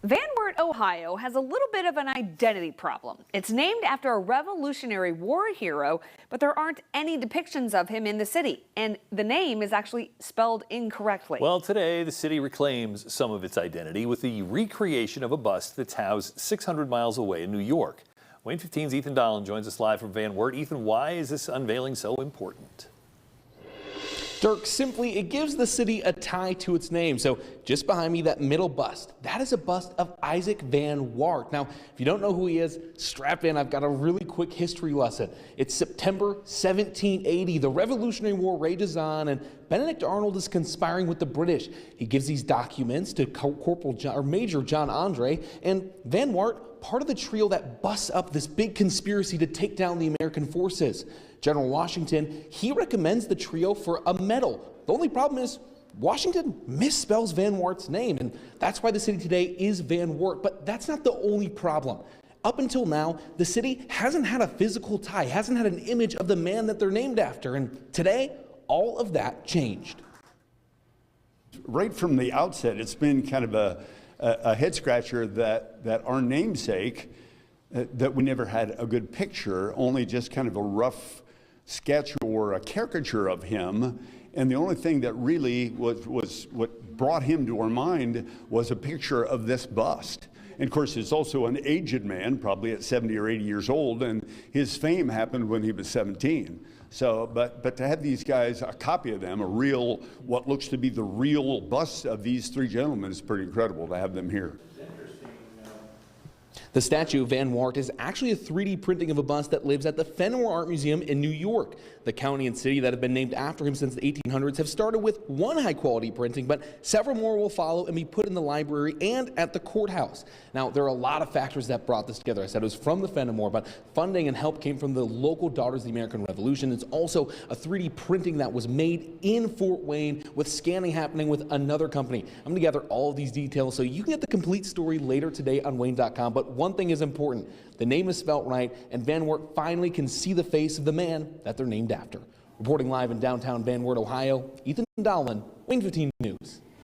Van Wert, Ohio has a little bit of an identity problem. It's named after a Revolutionary War hero, but there aren't any depictions of him in the city, and the name is actually spelled incorrectly. Well, today the city reclaims some of its identity with the recreation of a bust that's housed 600 miles away in New York. Wayne 15's Ethan Dahlen joins us live from Van Wert. Ethan, why is this unveiling so important? Dirk, simply, it gives the city a tie to its name. So just behind me, that middle bust, that is a bust of Isaac Van Wert. Now, if you don't know who he is, strap in. I've got a really quick history lesson. It's September 1780. The Revolutionary War rages on, and Benedict Arnold is conspiring with the British. He gives these documents to Major John Andre, and Van Wert, part of the trio that busts up this big conspiracy to take down the American forces. General Washington, he recommends the trio for a medal. The only problem is Washington misspells Van Wert's name, and that's why the city today is Van Wert. But that's not the only problem. Up until now, the city hasn't had a physical tie, hasn't had an image of the man that they're named after, and today, all of that changed. Right from the outset, it's been kind of a head scratcher that our namesake, that we never had a good picture, only just kind of a rough sketch or a caricature of him. And the only thing that really was what brought him to our mind was a picture of this bust. And of course, he's also an aged man, probably at 70 or 80 years old, and his fame happened when he was 17. So, but to have these guys, a copy of them, a real, what looks to be the real bust of these three gentlemen, is pretty incredible to have them here. The statue of Van Wert is actually a 3D printing of a bust that lives at the Fenimore Art Museum in New York. The county and city that have been named after him since the 1800s have started with one high-quality printing, but several more will follow and be put in the library and at the courthouse. Now, there are a lot of factors that brought this together. I said it was from the Fenimore, but funding and help came from the local Daughters of the American Revolution. It's also a 3D printing that was made in Fort Wayne with scanning happening with another company. I'm going to gather all of these details so you can get the complete story later today on Wayne.com, but one thing is important. The name is spelt right, and Van Wert finally can see the face of the man that they're named after. Reporting live in downtown Van Wert, Ohio, Ethan Dahlen, Wayne 15 News.